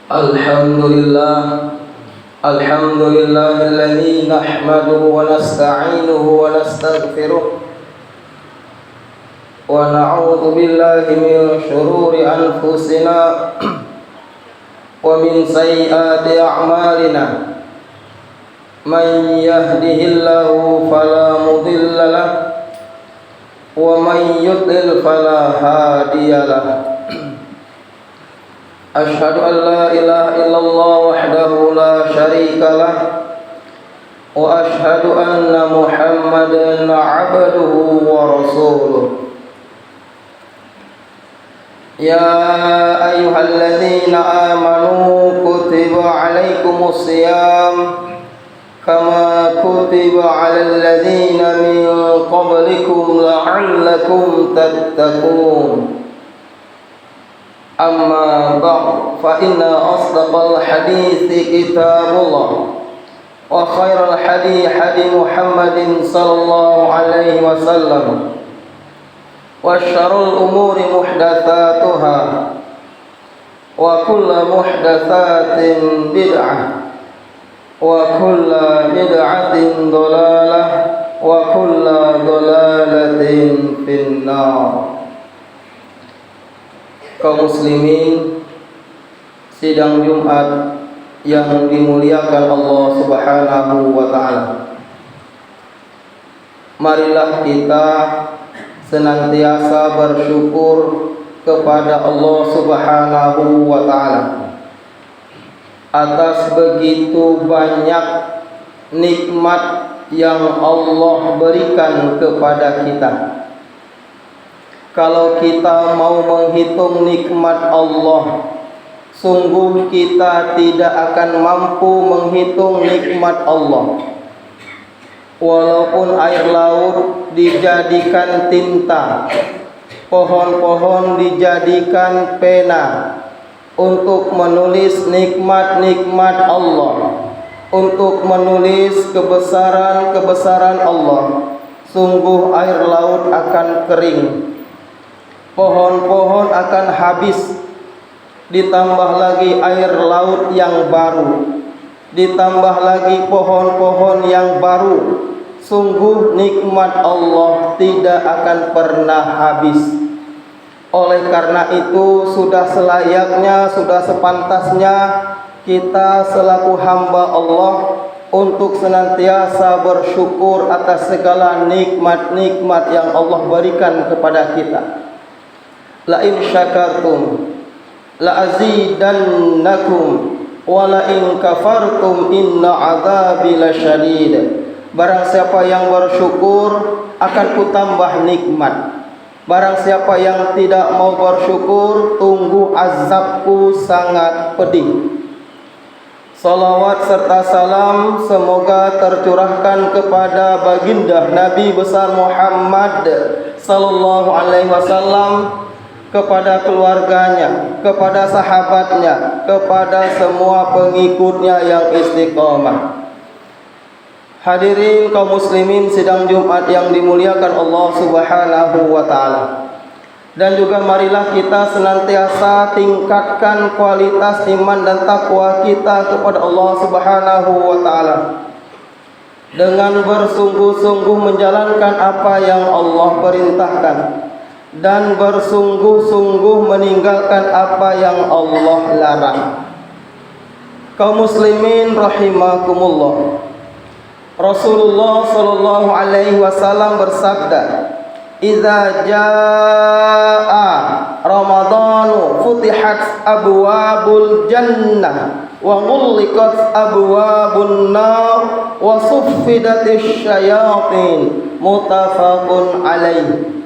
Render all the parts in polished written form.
Alhamdulillahilladzi nahmaduhu wa nasta'inuhu wa nastaghfiruh wa na'udzu billahi min shururi anfusina wa min sayyiati a'malina. Man yahdihillahu fala mudilla lahu wa man yudlil fala hadiya lahu. Ashhadu an la ilaha illallah wahdahu la syarika lah wa ashhadu anna Muhammadan 'abduhu wa rasuluh. Ya ayyuhalladzina amanu kutiba 'alaikumus shiyam kama kutiba 'alal ladzina min qablikum la'allakum tattaqun. Amma ba'd, fa inna asdaqal hadithi kitabullah wa khairal hadi Muhammadin sallallahu alaihi wasallam wa syarrul umuri muhdatsatuha wa kullu muhdatsatin bid'ah wa kullu bid'atin dhalalah wa kullu dhalalatin finnar. Kaum muslimin, sidang Jumat yang dimuliakan Allah Subhanahu wa taala. Marilah kita senantiasa bersyukur kepada Allah Subhanahu wa taala atas begitu banyak nikmat yang Allah berikan kepada kita. Kalau kita mau menghitung nikmat Allah, sungguh kita tidak akan mampu menghitung nikmat Allah. Walaupun air laut dijadikan tinta, pohon-pohon dijadikan pena untuk menulis nikmat-nikmat Allah, untuk menulis kebesaran-kebesaran Allah, sungguh air laut akan kering. Pohon-pohon akan habis, ditambah lagi air laut yang baru, ditambah lagi pohon-pohon yang baru. Sungguh nikmat Allah tidak akan pernah habis. Oleh karena itu sudah selayaknya, sudah sepantasnya kita selaku hamba Allah untuk senantiasa bersyukur atas segala nikmat-nikmat yang Allah berikan kepada kita. La in syakartum la azidannakum wa la in kafartum inna adzabi lasyadid. Barang siapa yang bersyukur akan kutambah nikmat. Barang siapa yang tidak mau bersyukur, tunggu azabku sangat pedih. Salawat serta salam semoga tercurahkan kepada baginda Nabi besar Muhammad sallallahu alaihi wasallam, kepada keluarganya, kepada sahabatnya, kepada semua pengikutnya yang istiqomah. Hadirin kaum muslimin sidang Jumat yang dimuliakan Allah Subhanahu wa taala. Dan juga marilah kita senantiasa tingkatkan kualitas iman dan takwa kita kepada Allah Subhanahu wa taala dengan bersungguh-sungguh menjalankan apa yang Allah perintahkan dan bersungguh-sungguh meninggalkan apa yang Allah larang. Kaum muslimin rahimakumullah, Rasulullah sallallahu alaihi wasallam bersabda, "Idza jaa Ramadhanu futihat abwabul jannah wa ghulliqat abwabun nar wa suffidatisy syayatin." Muttafaqun alaihi.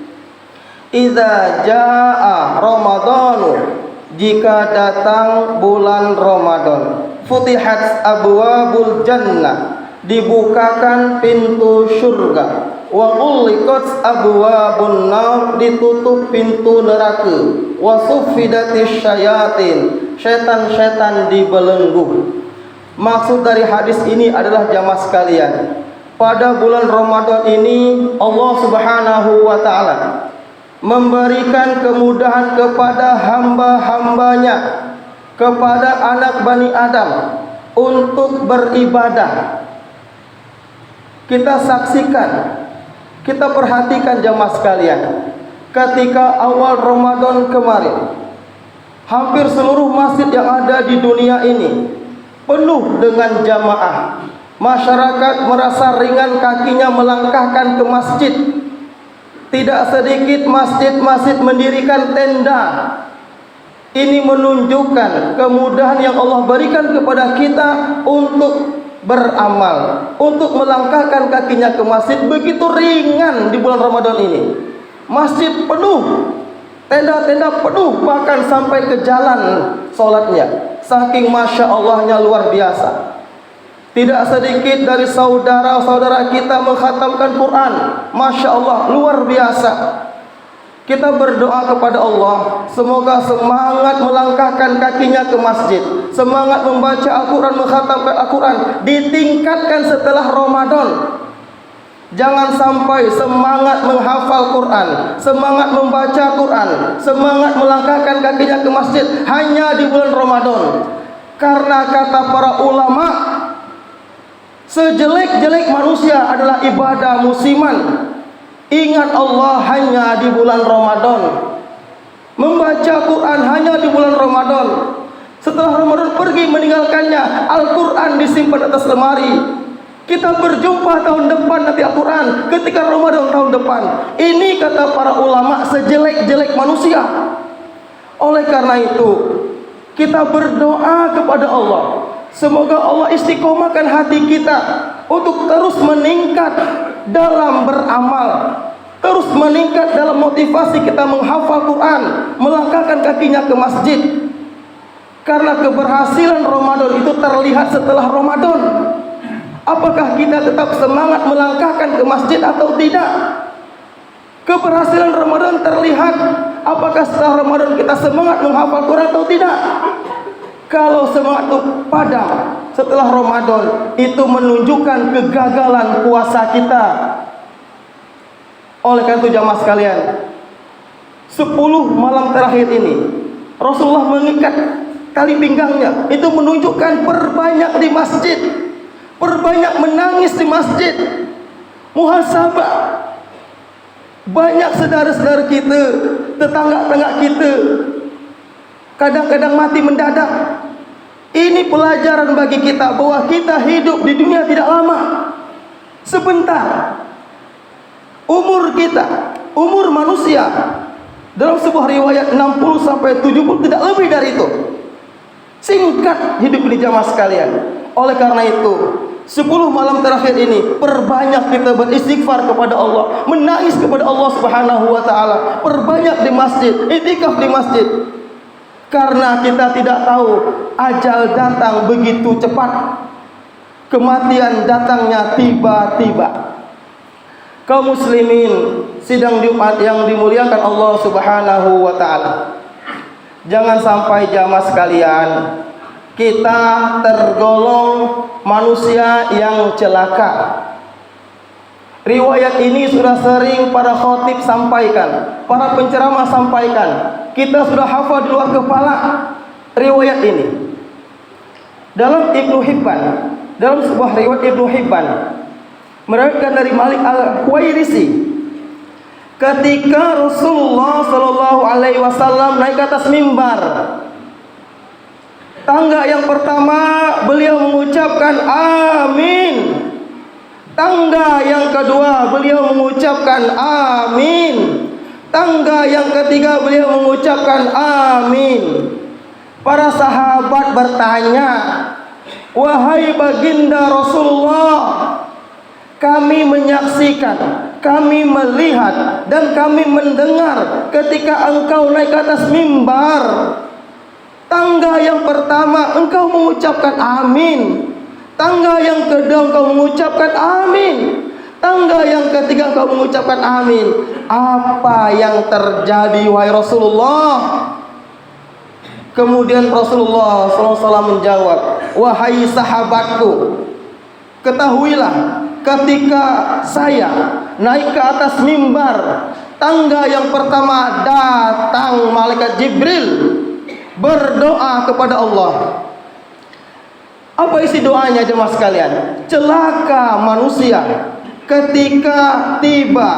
Idza jaa Ramadhanu, jika datang bulan Ramadan, futihat abwabul jannah, dibukakan pintu surga, wa ghulliqat abwabun nar, ditutup pintu neraka, wa suffidatisy syayatin, setan-setan dibelenggu. Maksud dari hadis ini adalah jamaah sekalian, pada bulan Ramadan ini Allah Subhanahu wa taala memberikan kemudahan kepada hamba-hambanya, kepada anak Bani Adam untuk beribadah. Kita saksikan, kita perhatikan jamaah sekalian, ketika awal Ramadan kemarin, hampir seluruh masjid yang ada di dunia ini penuh dengan jamaah. Masyarakat merasa ringan kakinya melangkahkan ke masjid. Tidak sedikit masjid-masjid mendirikan tenda. Ini menunjukkan kemudahan yang Allah berikan kepada kita untuk beramal, untuk melangkahkan kakinya ke masjid. Begitu ringan di bulan Ramadan ini. Masjid penuh, tenda-tenda penuh, bahkan sampai ke jalan sholatnya. Saking Masya Allahnya luar biasa. Tidak sedikit dari saudara-saudara kita mengkhatamkan Quran. Masya Allah, luar biasa. Kita berdoa kepada Allah, semoga semangat melangkahkan kakinya ke masjid, semangat membaca Al-Quran, mengkhatamkan Al-Quran ditingkatkan setelah Ramadan. Jangan sampai semangat menghafal Quran, semangat membaca Quran, semangat melangkahkan kakinya ke masjid hanya di bulan Ramadan. Karena kata para ulama, sejelek-jelek manusia adalah ibadah musiman. Ingat Allah hanya di bulan Ramadan, membaca Quran hanya di bulan Ramadan. Setelah Ramadan pergi meninggalkannya, Al-Quran disimpan atas lemari. Kita berjumpa tahun depan nanti Al-Quran ketika Ramadan tahun depan. Ini kata para ulama sejelek-jelek manusia. Oleh karena itu, kita berdoa kepada Allah, semoga Allah istiqomahkan hati kita untuk terus meningkat dalam beramal, terus meningkat dalam motivasi kita menghafal Quran, melangkahkan kakinya ke masjid. Karena keberhasilan Ramadan itu terlihat setelah Ramadan. Apakah kita tetap semangat melangkahkan ke masjid atau tidak? Keberhasilan Ramadan terlihat apakah setelah Ramadan kita semangat menghafal Quran atau tidak. Kalau semangat itu padam setelah Ramadan, itu menunjukkan kegagalan puasa kita. Oleh karena itu jamaah sekalian, 10 malam terakhir ini Rasulullah mengikat tali pinggangnya. Itu menunjukkan perbanyak di masjid, perbanyak menangis di masjid, muhasabah. Banyak saudara-saudara kita, tetangga-tetangga kita kadang-kadang mati mendadak. Ini pelajaran bagi kita bahwa kita hidup di dunia tidak lama, sebentar. Umur kita, umur manusia dalam sebuah riwayat 60 sampai 70, tidak lebih dari itu. Singkat hidup di jamaah sekalian. Oleh karena itu, 10 malam terakhir ini perbanyak kita beristighfar kepada Allah, menangis kepada Allah Subhanahu wa taala, perbanyak di masjid, iktikaf di masjid. Karena kita tidak tahu ajal datang begitu cepat. Kematian datangnya tiba-tiba. Kaum muslimin sidang Jumat yang dimuliakan Allah Subhanahu wa taala, jangan sampai jamaah sekalian kita tergolong manusia yang celaka. Riwayat ini sudah sering para khotib sampaikan, para penceramah sampaikan. Kita sudah hafal di luar kepala riwayat ini. Dalam Ibnu Hibban, dalam sebuah riwayat Ibnu Hibban meriwayatkan dari Malik Al-Huwairisi, ketika Rasulullah Shallallahu Alaihi Wasallam naik ke atas mimbar, tangga yang pertama beliau mengucapkan amin. Tangga yang kedua beliau mengucapkan amin. Tangga yang ketiga beliau mengucapkan amin. Para sahabat bertanya, wahai baginda Rasulullah, kami menyaksikan, kami melihat, dan kami mendengar ketika engkau naik ke atas mimbar. Tangga yang pertama engkau mengucapkan amin. Tangga yang kedua engkau mengucapkan amin. Tangga yang ketiga engkau mengucapkan amin. Apa yang terjadi wahai Rasulullah? Kemudian Rasulullah SAW menjawab, wahai sahabatku, ketahuilah ketika saya naik ke atas mimbar, tangga yang pertama datang malaikat Jibril. berdoa kepada Allah. Apa isi doanya jemaah sekalian? Celaka manusia ketika tiba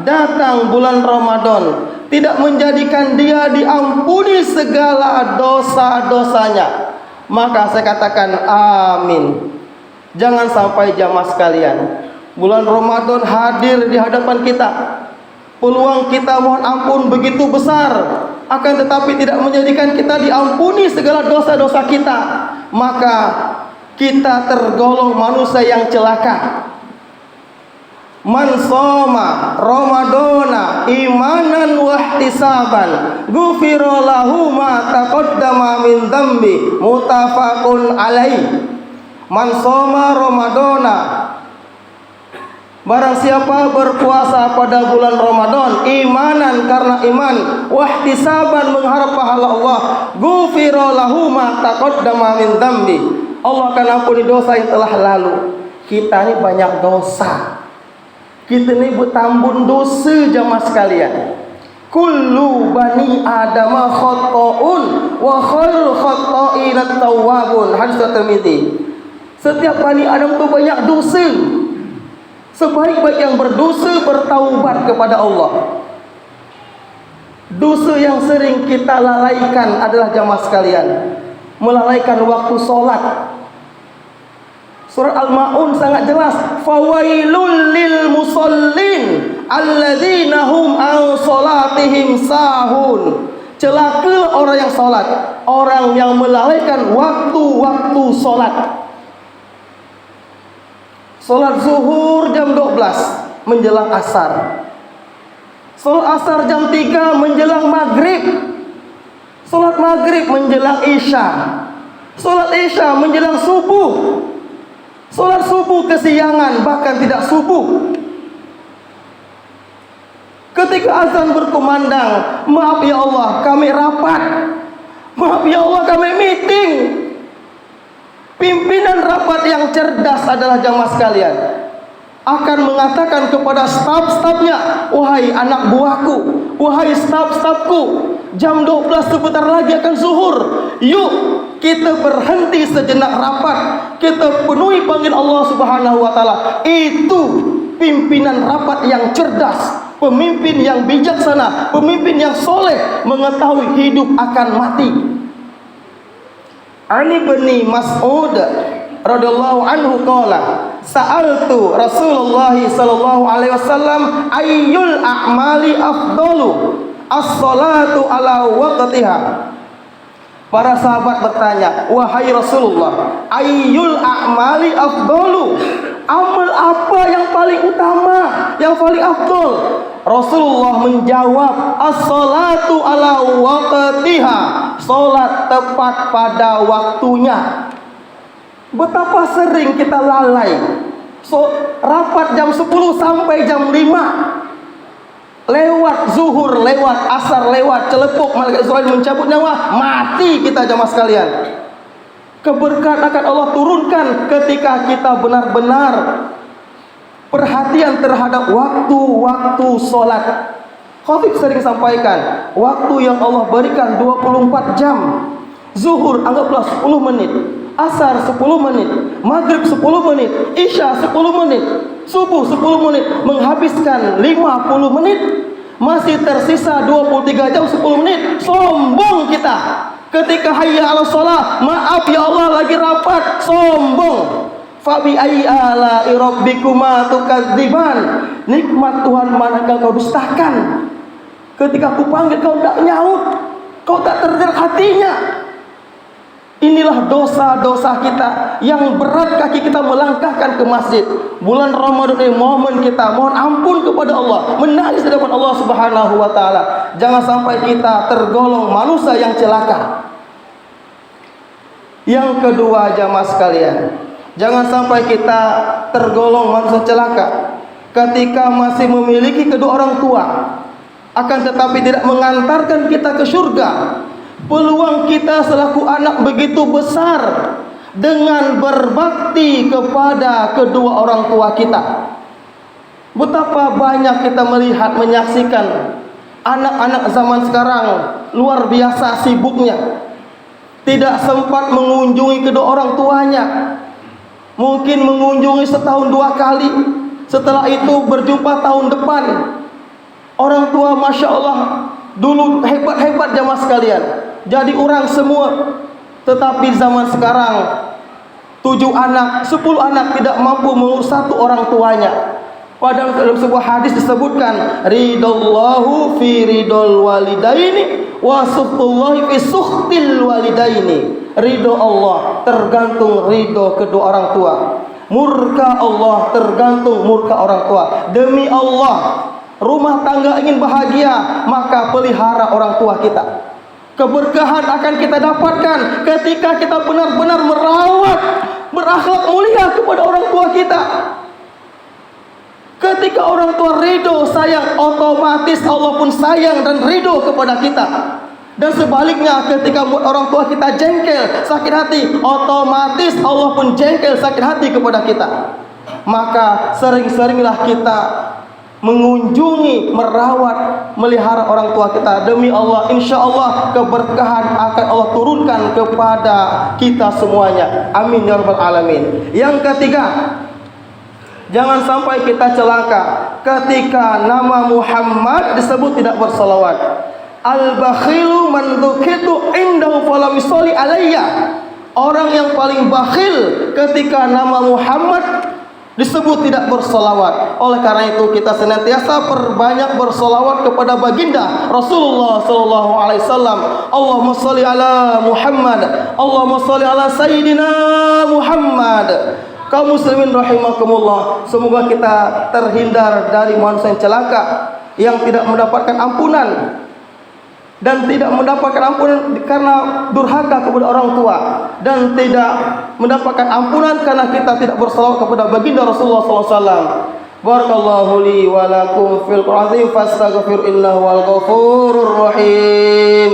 datang bulan Ramadan, tidak menjadikan dia diampuni segala dosa-dosanya. Maka saya katakan amin. Jangan sampai jamaah sekalian, bulan Ramadan hadir di hadapan kita, peluang kita mohon ampun begitu besar, akan tetapi tidak menjadikan kita diampuni segala dosa-dosa kita. Maka kita tergolong manusia yang celaka. Man shoma Ramadana imanan wa ihtisaban ghufira lahu ma taqaddama min dzambi muttafaqun alaih. Man shoma Ramadana, barang siapa berpuasa pada bulan Ramadan imanan karena iman, wahtisaban mengharap pahala Allah, ghufira lahu ma taqaddama min dzambi, Allah akan ampuni dosa yang telah lalu. Kita ini banyak dosa. Kita ini bertambun dosa jamaah sekalian. Kullu bani adama khata'un wa khairul khata'in at-tawwabun. Hadis Tirmidzi. Setiap bani Adam itu banyak dosa. Sebaik-baik yang berdosa bertaubat kepada Allah. Dosa yang sering kita lalaikan adalah jamaah sekalian, melalaikan waktu sholat. Surah Al-Ma'un sangat jelas, fawailul lil musallin alladzina hum an sholatihim sahun. Celaka orang yang sholat, orang yang melalaikan waktu-waktu sholat. Sholat zuhur jam 12 menjelang asar, sholat asar jam 3 menjelang maghrib, sholat maghrib menjelang isya, sholat isya menjelang subuh, sholat subuh kesiangan bahkan tidak subuh. Ketika azan berkumandang, maaf ya Allah kami rapat, maaf ya Allah kami meeting. Pimpinan rapat yang cerdas adalah jamaah sekalian akan mengatakan kepada staf-stafnya, wahai anak buahku, wahai staf-stafku, jam 12 sebentar lagi akan zuhur. Yuk kita berhenti sejenak rapat, kita penuhi panggilan Allah Subhanahu wa taala. Itu pimpinan rapat yang cerdas, pemimpin yang bijaksana, pemimpin yang soleh, mengetahui hidup akan mati. Ani bin Mas'ud radhiyallahu anhu qala sa'altu Rasulullah sallallahu alaihi wasallam ayyul a'mali afdalu as-salatu ala waqtiha. Para sahabat bertanya, wahai Rasulullah, ayyul a'mali afdalu, amal apa yang paling utama, yang paling afdal? Rasulullah menjawab, as-salatu ala waqtiha, salat tepat pada waktunya. Betapa sering kita lalai. Rapat jam 10 sampai jam 5. Lewat zuhur, lewat asar, lewat celepuk, malaikat Israel mencabut nyawa, mati kita jamaah sekalian. Keberkahan akan Allah turunkan ketika kita benar-benar perhatian terhadap waktu-waktu sholat. Khafif sering sampaikan, waktu yang Allah berikan 24 jam. Zuhur anggaplah 10 menit, asar 10 menit, maghrib 10 menit, isya 10 menit, subuh 10 menit, menghabiskan 50 menit, masih tersisa 23 jam 10 menit. Sombong kita ketika hayya 'alas shalah, maaf ya Allah lagi rapat, sombong. Fa bi ayyi ala'i rabbikuma tukadziban, nikmat Tuhan manakah kau dustakan? Ketika aku panggil kau tak nyaut, kau tak tergerak hatinya. Inilah dosa-dosa kita yang berat kaki kita melangkahkan ke masjid. Bulan Ramadan ini momen kita mohon ampun kepada Allah, menangis di hadapan Allah Subhanahu wa taala. Jangan sampai kita tergolong manusia yang celaka. Yang kedua jamaah sekalian, jangan sampai kita tergolong manusia celaka ketika masih memiliki kedua orang tua, akan tetapi tidak mengantarkan kita ke surga. Peluang kita selaku anak begitu besar dengan berbakti kepada kedua orang tua kita. Betapa banyak kita melihat, menyaksikan anak-anak zaman sekarang luar biasa sibuknya. tidak sempat mengunjungi kedua orang tuanya. Mungkin mengunjungi setahun 2 kali. Setelah itu berjumpa tahun depan. Orang tua Masya Allah dulu hebat-hebat jamaah sekalian, jadi orang semua. Tetapi zaman sekarang 7 anak, 10 anak tidak mampu mengurus satu orang tuanya. Padahal dalam sebuah hadis disebutkan, ridallahu fi ridol walidaini wa suhtullahi fi suhtil walidaini. Ridho Allah tergantung ridho kedua orang tua. Murka Allah tergantung murka orang tua. Demi Allah, rumah tangga ingin bahagia, maka pelihara orang tua kita. Keberkahan akan kita dapatkan ketika kita benar-benar merawat, berakhlak mulia kepada orang tua kita. Ketika orang tua ridho, sayang, otomatis Allah pun sayang dan ridho kepada kita. Dan sebaliknya, ketika orang tua kita jengkel, sakit hati, otomatis Allah pun jengkel, sakit hati kepada kita. Maka sering-seringlah kita mengunjungi, merawat, melihara orang tua kita. Demi Allah, insya Allah keberkahan akan Allah turunkan kepada kita semuanya. Amin ya rabbal alamin. Yang ketiga, jangan sampai kita celaka ketika nama Muhammad disebut tidak bersalawat. Al-bakhilu man dzukitu indahu falam yusalli alayya. Orang yang paling bakhil ketika nama Muhammad disebut tidak bersolawat. Oleh karena itu kita senantiasa perbanyak bersolawat kepada baginda Rasulullah sallallahu alaihi wasallam. Allahumma sholli ala Muhammad, Allahumma sholli ala Sayyidina Muhammad. Kaum muslimin rahimakumullah, semoga kita terhindar dari manusia yang celaka, yang tidak mendapatkan ampunan dan tidak mendapatkan ampunan karena durhaka kepada orang tua, dan tidak mendapatkan ampunan karena kita tidak bersalawat kepada baginda Rasulullah SAW. Barakallahu li wa lakum fil Qur'an fastaghfir innahu wal ghafurur rahim.